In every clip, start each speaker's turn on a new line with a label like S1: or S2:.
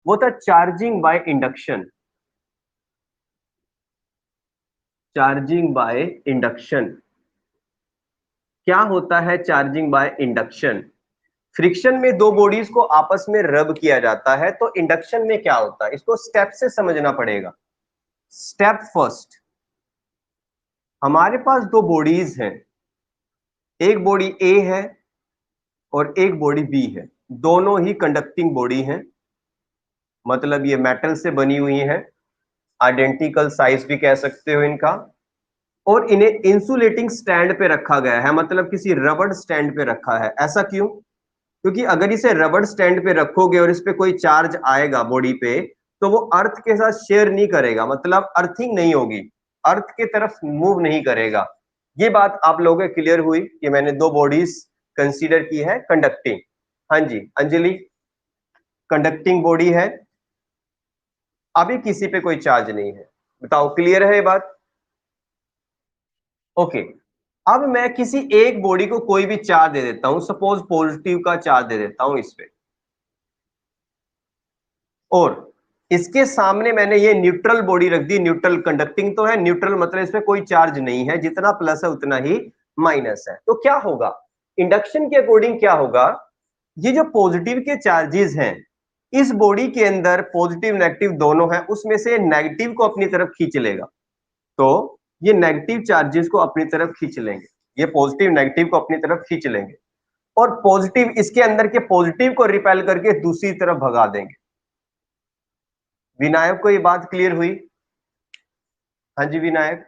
S1: वो था charging by induction. Charging by induction क्या होता है? चार्जिंग बाय इंडक्शन, फ्रिक्शन में दो बॉडीज को आपस में रब किया जाता है। तो इंडक्शन में क्या होता है, इसको स्टेप से समझना पड़ेगा। स्टेप फर्स्ट, हमारे पास दो बॉडीज हैं, एक बॉडी ए है और एक बॉडी बी है। दोनों ही कंडक्टिंग बॉडी हैं, मतलब ये मेटल से बनी हुई है, आइडेंटिकल साइज भी कह सकते हो इनका। और इन्हें इंसुलेटिंग स्टैंड पे रखा गया है, मतलब किसी रबड़ स्टैंड पे रखा है। ऐसा क्यों? क्योंकि अगर इसे रबड़ स्टैंड पे रखोगे और इस पे कोई चार्ज आएगा बॉडी पे, तो वो अर्थ के साथ शेयर नहीं करेगा, मतलब अर्थिंग नहीं होगी, अर्थ के तरफ मूव नहीं करेगा। ये बात आप लोगों को क्लियर हुई कि मैंने दो बॉडीज कंसीडर की है कंडक्टिंग। हाँ जी अंजलि, कंडक्टिंग बॉडी है, अभी किसी पे कोई चार्ज नहीं है। बताओ क्लियर है ये बात? ओके। अब मैं किसी एक बॉडी को कोई भी चार्ज दे देता हूं, सपोज पॉजिटिव का चार्ज दे देता हूं इस पे, और इसके सामने मैंने ये न्यूट्रल बॉडी रख दी। न्यूट्रल कंडक्टिंग तो है, न्यूट्रल मतलब इसमें कोई चार्ज नहीं है, जितना प्लस है उतना ही माइनस है। तो क्या होगा इंडक्शन के अकॉर्डिंग? क्या होगा, ये जो पॉजिटिव के चार्जेस हैं इस बॉडी के अंदर, पॉजिटिव नेगेटिव दोनों है, उसमें से नेगेटिव को अपनी तरफ खींच लेगा। तो ये नेगेटिव चार्जेस को अपनी तरफ खींच लेंगे, ये पॉजिटिव नेगेटिव को अपनी तरफ खींच लेंगे, और पॉजिटिव इसके अंदर के पॉजिटिव को रिपेल करके दूसरी तरफ भगा देंगे। विनायक को ये बात क्लियर हुई? हाँ जी विनायक,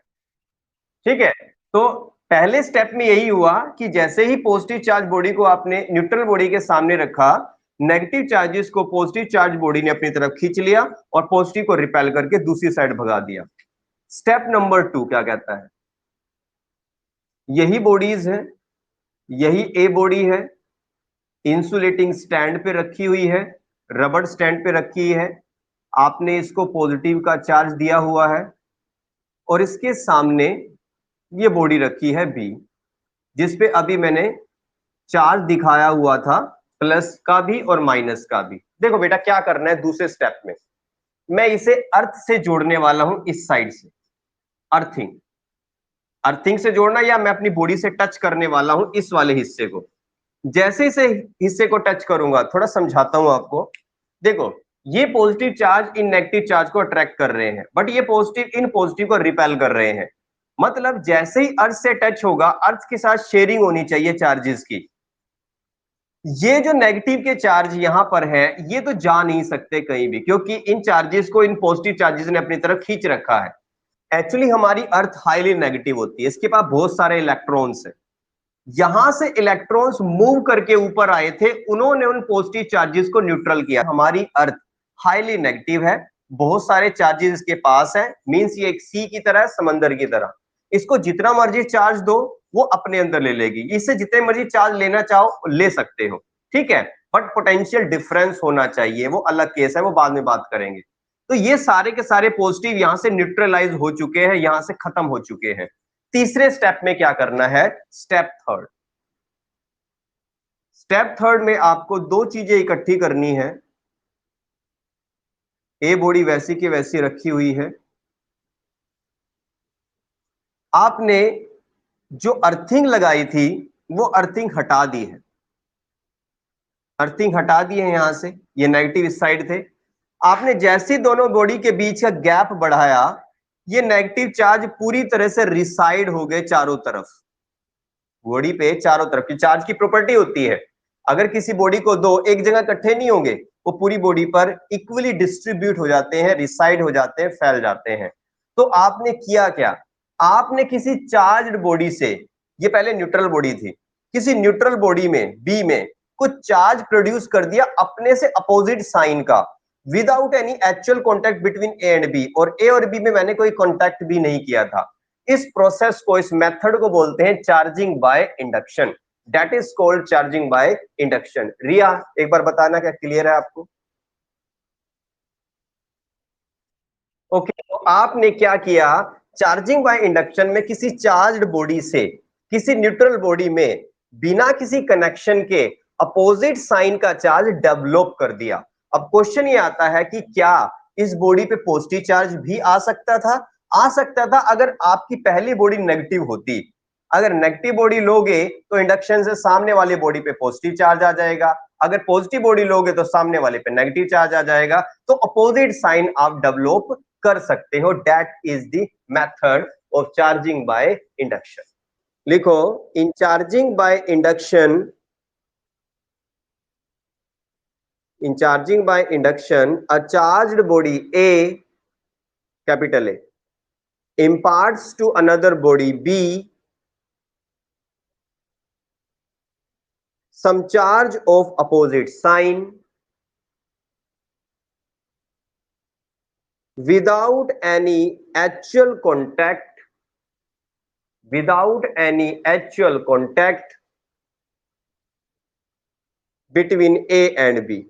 S1: ठीक है। तो पहले स्टेप में यही हुआ कि जैसे ही पॉजिटिव चार्ज बॉडी को आपने न्यूट्रल बॉडी के सामने रखा, नेगेटिव चार्जेस को पॉजिटिव चार्ज बॉडी ने अपनी तरफ खींच लिया और पॉजिटिव को रिपेल करके दूसरी साइड भगा दिया। स्टेप नंबर 2 क्या कहता है? यही बॉडीज है, यही ए बॉडी है, इंसुलेटिंग स्टैंड पे रखी हुई है, रबड़ स्टैंड पे रखी है, आपने इसको पॉजिटिव का चार्ज दिया हुआ है, और इसके सामने ये बॉडी रखी है बी, जिसपे अभी मैंने चार्ज दिखाया हुआ था, प्लस का भी और माइनस का भी। देखो बेटा क्या करना है दूसरे स्टेप में, मैं इसे अर्थ से जोड़ने वाला हूं, इस साइड से अर्थिंग, अर्थिंग से जोड़ना, या मैं अपनी बॉडी से टच करने वाला हूं इस वाले हिस्से को। जैसे इसे हिस्से को टच करूंगा, थोड़ा समझाता हूं आपको। देखो ये positive charge in negative charge को अट्रैक्ट कर रहे हैं, बट ये पॉजिटिव इन पॉजिटिव को रिपेल कर रहे हैं। मतलब जैसे ही अर्थ से टच होगा, अर्थ के साथ शेयरिंग होनी चाहिए चार्जेस की। ये जो नेगेटिव के चार्ज यहां पर है, ये तो जा नहीं सकते कहीं भी, क्योंकि इन चार्जेस को इन पॉजिटिव चार्जेस ने अपनी तरफ खींच रखा है। एक्चुअली हमारी अर्थ हाईली नेगेटिव होती है, इसके पास बहुत सारे इलेक्ट्रॉन्स हैं। यहां से इलेक्ट्रॉन्स मूव करके ऊपर आए थे, उन्होंने उन पॉजिटिव चार्जेस को न्यूट्रल किया। हमारी अर्थ हाईली नेगेटिव है, बहुत सारे चार्जेस इसके पास हैं, मींस ये एक सी की तरह है, समंदर की तरह। इसको जितना मर्जी चार्ज दो वो अपने अंदर ले लेगी, इससे जितने मर्जी चार्ज लेना चाहो ले सकते हो, ठीक है। बट पोटेंशियल डिफरेंस होना चाहिए, वो अलग केस है, वो बाद में बात करेंगे। तो ये सारे के सारे पॉजिटिव यहां से न्यूट्रलाइज हो चुके हैं, यहां से खत्म हो चुके हैं। तीसरे स्टेप में क्या करना है? Step third. स्टेप थर्ड में आपको दो चीजें इकट्ठी करनी है। ए बॉडी वैसी की वैसी रखी हुई है, आपने जो अर्थिंग लगाई थी वो अर्थिंग हटा दी है, अर्थिंग हटा दी है यहां से, ये नेगेटिव इस साइड थे। आपने जैसे दोनों बॉडी के बीच का गैप बढ़ाया, ये नेगेटिव चार्ज पूरी तरह से रिसाइड हो गए चारों तरफ, बॉडी पे चारों तरफ की चार्ज की प्रॉपर्टी होती है, अगर किसी बॉडी को दो एक जगह इकट्ठे नहीं होंगे, वो पूरी बॉडी पर इक्वली डिस्ट्रीब्यूट हो जाते हैं, रिसाइड हो जाते हैं, फैल जाते हैं। तो आपने किया क्या? आपने किसी चार्ज्ड बॉडी से, ये पहले न्यूट्रल बॉडी थी, किसी न्यूट्रल बॉडी में बी में कुछ चार्ज प्रोड्यूस कर दिया अपने से अपोजिट साइन का, without any actual contact between A and B, और ए और बी में मैंने कोई कॉन्टैक्ट भी नहीं किया था। इस प्रोसेस को, इस मेथड को बोलते हैं charging by induction, that is called charging by induction. Riya एक बार बताना क्या क्लियर है आपको? ओके तो आपने क्या किया, चार्जिंग बाय इंडक्शन में किसी चार्ज्ड बॉडी से किसी न्यूट्रल बॉडी में बिना किसी कनेक्शन के अपोजिट साइन का चार्ज डेवलप कर दिया। अब क्वेश्चन ये आता है कि क्या इस बॉडी पे पॉजिटिव चार्ज भी आ सकता था? आ सकता था अगर आपकी पहली बॉडी नेगेटिव होती। अगर नेगेटिव बॉडी लोगे तो इंडक्शन से सामने वाली बॉडी पे पॉजिटिव चार्ज आ जाएगा, अगर पॉजिटिव बॉडी लोगे तो सामने वाले पे नेगेटिव चार्ज आ जाएगा, तो अपोजिट साइन आप डेवलप कर सकते हो। That is the method of charging by induction. लिखो, in charging by induction, in charging by induction, a charged body A, capital A, imparts to another body B some charge of opposite sign without any actual contact, without any actual contact between A and B.